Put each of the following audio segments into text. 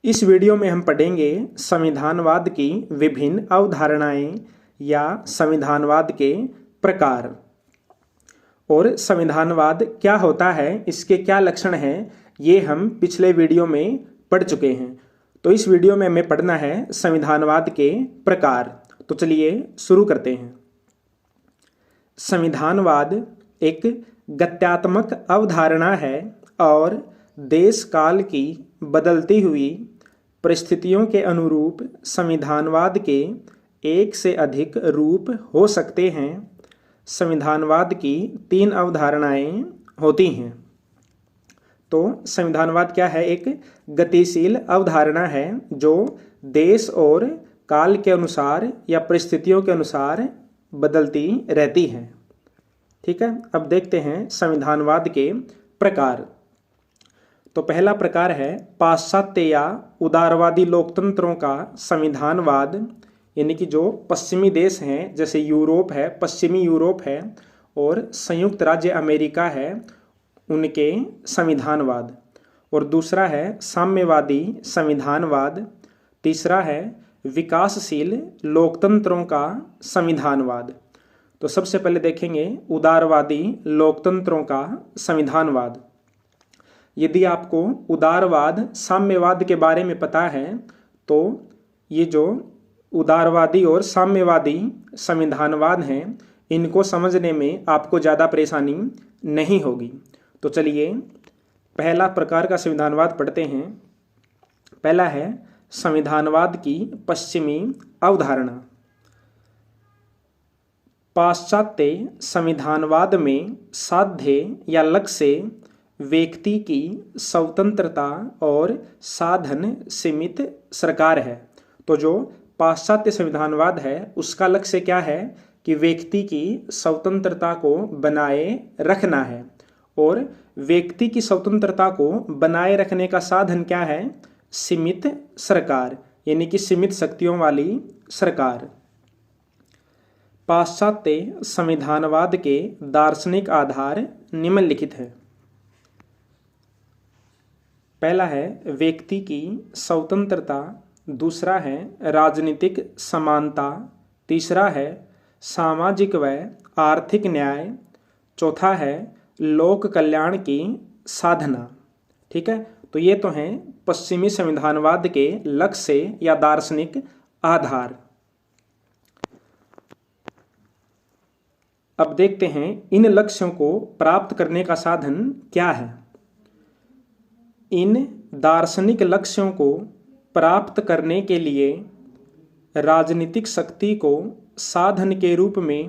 इस वीडियो में हम पढ़ेंगे संविधानवाद की विभिन्न अवधारणाएं या संविधानवाद के प्रकार और संविधानवाद क्या होता है, इसके क्या लक्षण हैं, ये हम पिछले वीडियो में पढ़ चुके हैं। तो इस वीडियो में हमें पढ़ना है संविधानवाद के प्रकार। तो चलिए शुरू करते हैं। संविधानवाद एक गत्यात्मक अवधारणा है और देश काल की बदलती हुई परिस्थितियों के अनुरूप संविधानवाद के एक से अधिक रूप हो सकते हैं। संविधानवाद की 3 अवधारणाएं होती हैं। तो संविधानवाद क्या है? एक गतिशील अवधारणा है जो देश और काल के अनुसार या परिस्थितियों के अनुसार बदलती रहती है। ठीक है, अब देखते हैं संविधानवाद के प्रकार। तो पहला प्रकार है पाश्चात्य या उदारवादी लोकतंत्रों का संविधानवाद, यानी कि जो पश्चिमी देश हैं, जैसे यूरोप है, पश्चिमी यूरोप है और संयुक्त राज्य अमेरिका है, उनके संविधानवाद। और दूसरा है साम्यवादी संविधानवाद। तीसरा है विकासशील लोकतंत्रों का संविधानवाद। तो सबसे पहले देखेंगे उदारवादी लोकतंत्रों का संविधानवाद। यदि आपको उदारवाद साम्यवाद के बारे में पता है तो ये जो उदारवादी और साम्यवादी संविधानवाद हैं, इनको समझने में आपको ज़्यादा परेशानी नहीं होगी। तो चलिए पहला प्रकार का संविधानवाद पढ़ते हैं। पहला है संविधानवाद की पश्चिमी अवधारणा। पाश्चात्य संविधानवाद में साध्य या लक्ष्य व्यक्ति की स्वतंत्रता और साधन सीमित सरकार है। तो जो पाश्चात्य संविधानवाद है उसका लक्ष्य क्या है कि व्यक्ति की स्वतंत्रता को बनाए रखना है, और व्यक्ति की स्वतंत्रता को बनाए रखने का साधन क्या है? सीमित सरकार, यानी कि सीमित शक्तियों वाली सरकार। पाश्चात्य संविधानवाद के दार्शनिक आधार निम्नलिखित है। पहला है व्यक्ति की स्वतंत्रता, दूसरा है राजनीतिक समानता, तीसरा है सामाजिक व आर्थिक न्याय, चौथा है लोक कल्याण की साधना। ठीक है, तो ये तो हैं पश्चिमी संविधानवाद के लक्ष्य या दार्शनिक आधार। अब देखते हैं इन लक्ष्यों को प्राप्त करने का साधन क्या है। इन दार्शनिक लक्ष्यों को प्राप्त करने के लिए राजनीतिक शक्ति को साधन के रूप में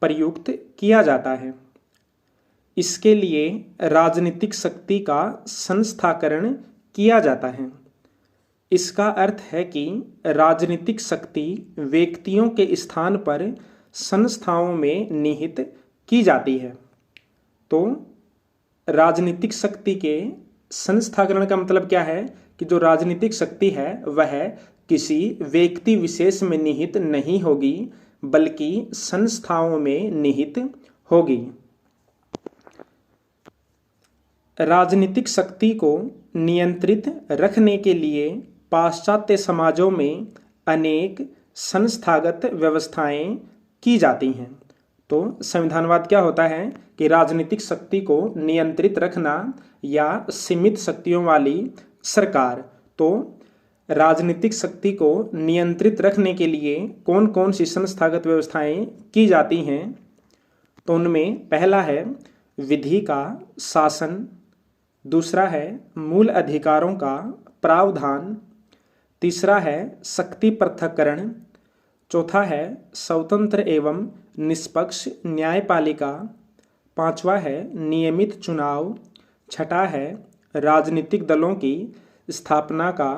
प्रयुक्त किया जाता है। इसके लिए राजनीतिक शक्ति का संस्थाकरण किया जाता है। इसका अर्थ है कि राजनीतिक शक्ति व्यक्तियों के स्थान पर संस्थाओं में निहित की जाती है। तो राजनीतिक शक्ति के संस्थाकरण का मतलब क्या है कि जो राजनीतिक शक्ति है वह किसी व्यक्ति विशेष में निहित नहीं होगी, बल्कि संस्थाओं में निहित होगी। राजनीतिक शक्ति को नियंत्रित रखने के लिए पाश्चात्य समाजों में अनेक संस्थागत व्यवस्थाएं की जाती हैं। तो संविधानवाद क्या होता है कि राजनीतिक शक्ति को नियंत्रित रखना या सीमित शक्तियों वाली सरकार। तो राजनीतिक शक्ति को नियंत्रित रखने के लिए कौन कौन सी संस्थागत व्यवस्थाएं की जाती हैं? तो उनमें पहला है विधि का शासन, दूसरा है मूल अधिकारों का प्रावधान, तीसरा है शक्ति पृथक्करण, चौथा है स्वतंत्र एवं निष्पक्ष न्यायपालिका, पांचवा है नियमित चुनाव, छठा है राजनीतिक दलों की स्थापना का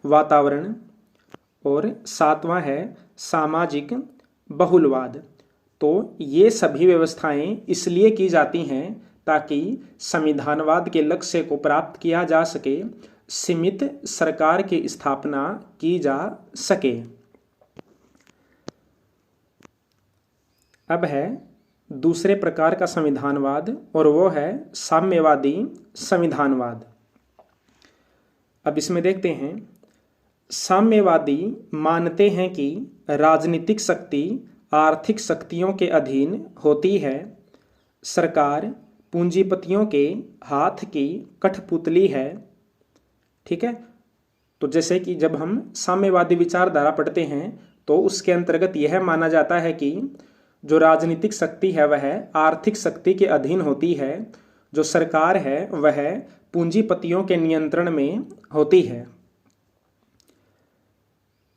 वातावरण, और सातवां है सामाजिक बहुलवाद। तो ये सभी व्यवस्थाएं इसलिए की जाती हैं ताकि संविधानवाद के लक्ष्य को प्राप्त किया जा सके, सीमित सरकार की स्थापना की जा सके। अब है दूसरे प्रकार का संविधानवाद, और वो है साम्यवादी संविधानवाद। अब इसमें देखते हैं साम्यवादी मानते हैं कि राजनीतिक शक्ति आर्थिक शक्तियों के अधीन होती है। सरकार पूंजीपतियों के हाथ की कठपुतली है। ठीक है, तो जैसे कि जब हम साम्यवादी विचारधारा पढ़ते हैं तो उसके अंतर्गत यह माना जाता है कि जो राजनीतिक शक्ति है वह आर्थिक शक्ति के अधीन होती है। जो सरकार है वह पूंजीपतियों के नियंत्रण में होती है।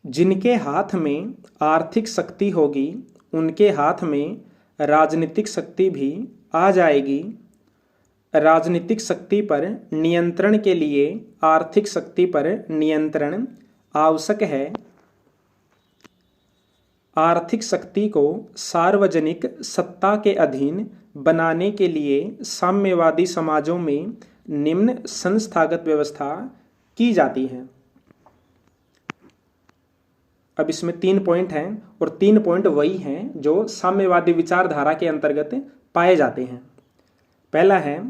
जिनके हाथ में आर्थिक शक्ति होगी उनके हाथ में राजनीतिक शक्ति भी आ जाएगी। राजनीतिक शक्ति पर नियंत्रण के लिए आर्थिक शक्ति पर नियंत्रण आवश्यक है। आर्थिक शक्ति को सार्वजनिक सत्ता के अधीन बनाने के लिए साम्यवादी समाजों में निम्न संस्थागत व्यवस्था की जाती है। अब इसमें 3 पॉइंट हैं और 3 पॉइंट वही हैं जो साम्यवादी विचारधारा के अंतर्गत पाए जाते हैं। पहला है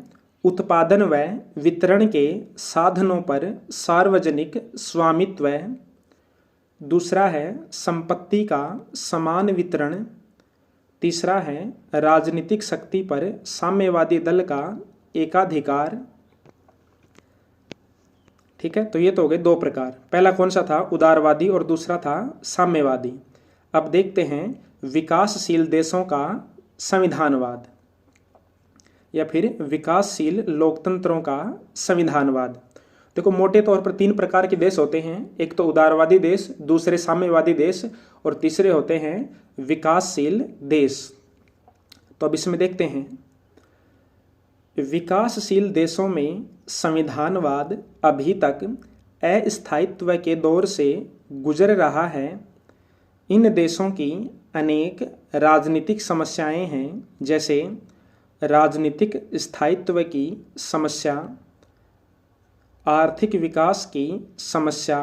उत्पादन व वितरण के साधनों पर सार्वजनिक स्वामित्व। दूसरा है संपत्ति का समान वितरण। तीसरा है राजनीतिक शक्ति पर साम्यवादी दल का एकाधिकार। ठीक है, तो ये तो हो गए 2 प्रकार। पहला कौन सा था? उदारवादी, और दूसरा था साम्यवादी। अब देखते हैं विकासशील देशों का संविधानवाद या फिर विकासशील लोकतंत्रों का संविधानवाद। देखो, मोटे तौर पर 3 प्रकार के देश होते हैं। एक तो उदारवादी देश, दूसरे साम्यवादी देश और तीसरे होते हैं विकासशील देश। तो अब इसमें देखते हैं विकासशील देशों में संविधानवाद अभी तक अस्थायित्व के दौर से गुजर रहा है। इन देशों की अनेक राजनीतिक समस्याएं हैं, जैसे राजनीतिक स्थायित्व की समस्या, आर्थिक विकास की समस्या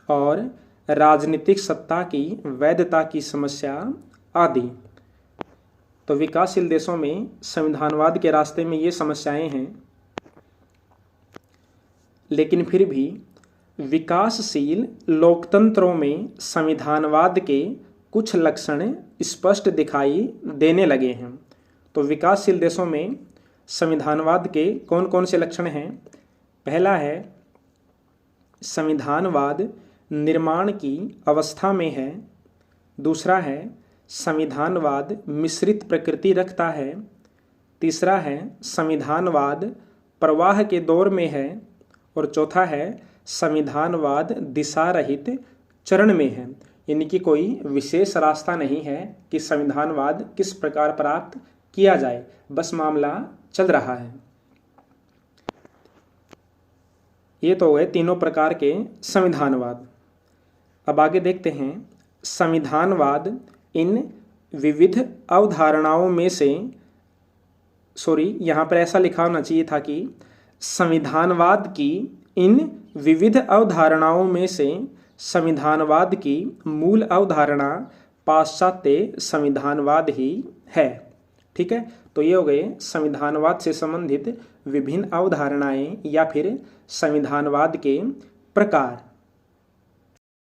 और राजनीतिक सत्ता की वैधता की समस्या आदि। तो विकासशील देशों में संविधानवाद के रास्ते में ये समस्याएं हैं, लेकिन फिर भी विकासशील लोकतंत्रों में संविधानवाद के कुछ लक्षण स्पष्ट दिखाई देने लगे हैं। तो विकासशील देशों में संविधानवाद के कौन कौन से लक्षण हैं? पहला है संविधानवाद निर्माण की अवस्था में है। दूसरा है संविधानवाद मिश्रित प्रकृति रखता है। तीसरा है संविधानवाद प्रवाह के दौर में है। और चौथा है संविधानवाद दिशा रहित चरण में है, यानी कि कोई विशेष रास्ता नहीं है कि संविधानवाद किस प्रकार प्राप्त किया जाए, बस मामला चल रहा है। ये तो हुए तीनों प्रकार के संविधानवाद। अब आगे देखते हैं संविधानवाद इन विविध अवधारणाओं में से, यहाँ पर ऐसा लिखा होना चाहिए था कि संविधानवाद की इन विविध अवधारणाओं में से संविधानवाद की मूल अवधारणा पाश्चात्य संविधानवाद ही है। ठीक है, तो ये हो गए संविधानवाद से संबंधित विभिन्न अवधारणाएं या फिर संविधानवाद के प्रकार।